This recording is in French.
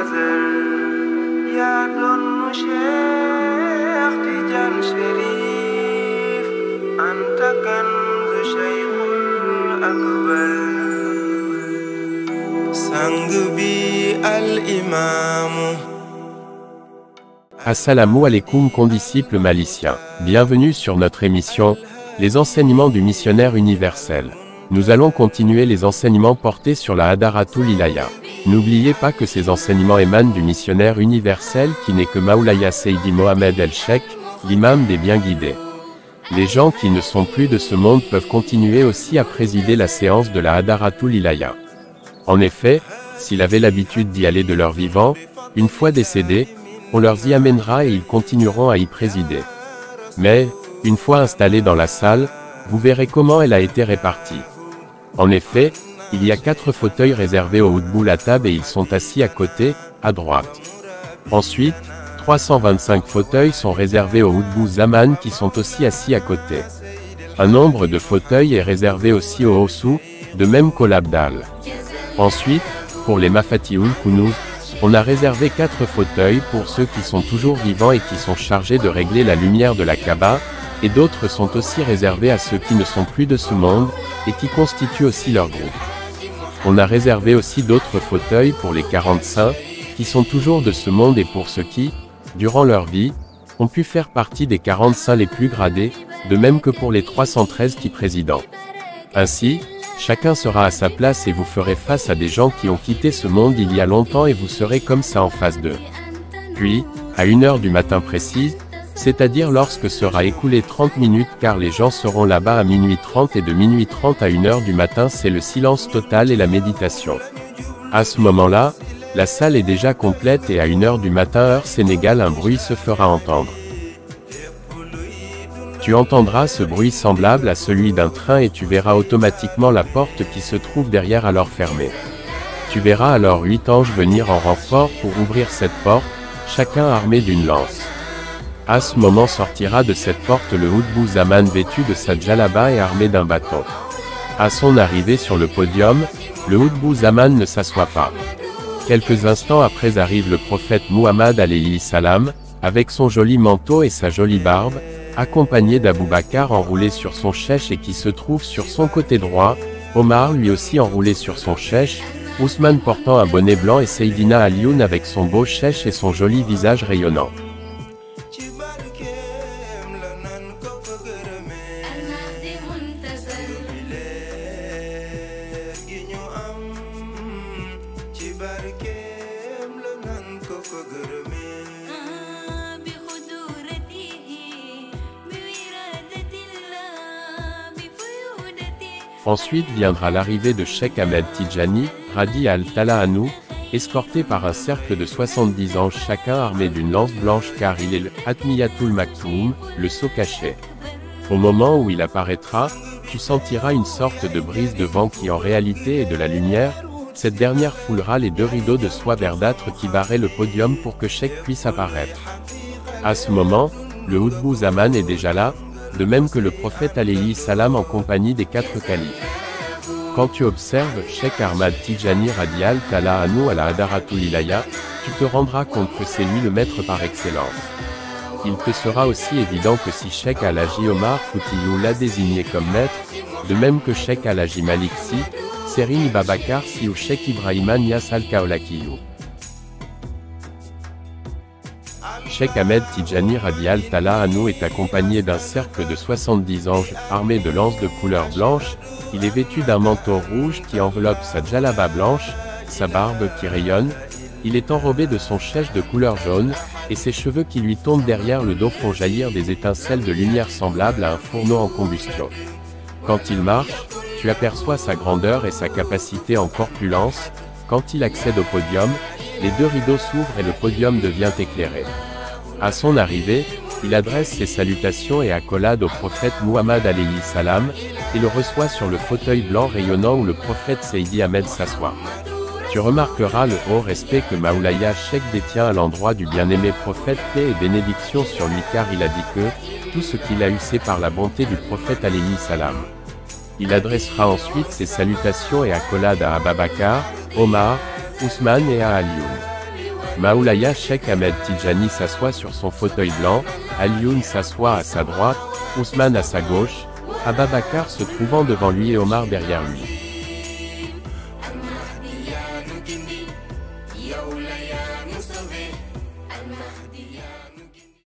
الأزل يا دون شيخ تيجان شريف أنت كنز شيخ الأكبر سانغبي الإمام. Assalamu alaikum condisciples maliciens. Bienvenue sur notre émission, les enseignements du missionnaire universel. Nous allons continuer les enseignements portés sur la Hadaratul Ilaya. N'oubliez pas que ces enseignements émanent du missionnaire universel qui n'est que Maulaya Seydi Mohamed El-Sheikh, l'imam des bien guidés. Les gens qui ne sont plus de ce monde peuvent continuer aussi à présider la séance de la Hadaratul Ilaya. En effet, s'ils avaient l'habitude d'y aller de leur vivant, une fois décédés, on leur y amènera et ils continueront à y présider. Mais, une fois installés dans la salle, vous verrez comment elle a été répartie. En effet, il y a 4 fauteuils réservés au Houdbou Latab et ils sont assis à côté, à droite. Ensuite, 325 fauteuils sont réservés au Houdbou Zaman qui sont aussi assis à côté. Un nombre de fauteuils est réservé aussi au Hossou, de même qu'au Labdal. Ensuite, pour les Mafatihul Kunuz, on a réservé 4 fauteuils pour ceux qui sont toujours vivants et qui sont chargés de régler la lumière de la Kaaba, et d'autres sont aussi réservés à ceux qui ne sont plus de ce monde, et qui constituent aussi leur groupe. On a réservé aussi d'autres fauteuils pour les 40 saints, qui sont toujours de ce monde et pour ceux qui, durant leur vie, ont pu faire partie des 40 saints les plus gradés, de même que pour les 313 qui président. Ainsi, chacun sera à sa place et vous ferez face à des gens qui ont quitté ce monde il y a longtemps et vous serez comme ça en face d'eux. Puis, à 1h du matin précise, c'est-à-dire lorsque sera écoulé 30 minutes car les gens seront là-bas à minuit 30 et de minuit 30 à 1h du matin c'est le silence total et la méditation. À ce moment-là, la salle est déjà complète et à 1h du matin heure Sénégal un bruit se fera entendre. Tu entendras ce bruit semblable à celui d'un train et tu verras automatiquement la porte qui se trouve derrière alors fermée. Tu verras alors 8 anges venir en renfort pour ouvrir cette porte, chacun armé d'une lance. À ce moment sortira de cette porte le Houdbou Zaman vêtu de sa djellaba et armé d'un bâton. À son arrivée sur le podium, le Houdbou Zaman ne s'assoit pas. Quelques instants après arrive le prophète Muhammad alayhi salam, avec son joli manteau et sa jolie barbe, accompagné d'Abou Bakar enroulé sur son chèche et qui se trouve sur son côté droit, Omar lui aussi enroulé sur son chèche, Ousmane portant un bonnet blanc et Seydina Alioun avec son beau chèche et son joli visage rayonnant. Ensuite viendra l'arrivée de Cheikh Ahmed Tidjani, Radi al-Tala Anou, escorté par un cercle de 70 anges chacun armé d'une lance blanche car il est le Hatmiyatul Maktoum, le sceau caché. Au moment où il apparaîtra, tu sentiras une sorte de brise de vent qui en réalité est de la lumière, cette dernière foulera les 2 rideaux de soie verdâtre qui barraient le podium pour que Cheikh puisse apparaître. À ce moment, le Houdbou Zaman est déjà là, de même que le prophète alayhi salam en compagnie des 4 califes. Quand tu observes Cheikh Ahmad Tidjani Radi al-Tala Anou à la Hadaratul Ilaya, tu te rendras compte que c'est lui le maître par excellence. Il te sera aussi évident que si Cheikh Al-Haji Omar Foutiyou l'a désigné comme maître, de même que Cheikh Al-Haji Malik Sy, Serigne Babakar Sy ou Cheikh Ibrahima Niass Al-Kaolakiyou. Cheikh Ahmed Tidjani Radi al-Tala Anou est accompagné d'un cercle de 70 anges, armés de lances de couleur blanche, il est vêtu d'un manteau rouge qui enveloppe sa djellaba blanche, sa barbe qui rayonne, il est enrobé de son chèche de couleur jaune, et ses cheveux qui lui tombent derrière le dos font jaillir des étincelles de lumière semblables à un fourneau en combustion. Quand il marche, tu aperçois sa grandeur et sa capacité en corpulence, quand il accède au podium, les 2 rideaux s'ouvrent et le podium devient éclairé. À son arrivée, il adresse ses salutations et accolades au prophète Muhammad alayhi salam, et le reçoit sur le fauteuil blanc rayonnant où le prophète Seydi Ahmed s'assoit. Tu remarqueras le haut respect que Maulaya Cheikh détient à l'endroit du bien-aimé prophète, paix et bénédiction sur lui car il a dit que, tout ce qu'il a eu c'est par la bonté du prophète alayhi salam. Il adressera ensuite ses salutations et accolades à Ababakar, Omar, Ousmane et à Alioun. Maoulaya Cheikh Ahmed Tidjani s'assoit sur son fauteuil blanc, Alioune s'assoit à sa droite, Ousmane à sa gauche, Ababakar se trouvant devant lui et Omar derrière lui. يا وليا مصطفى المهدي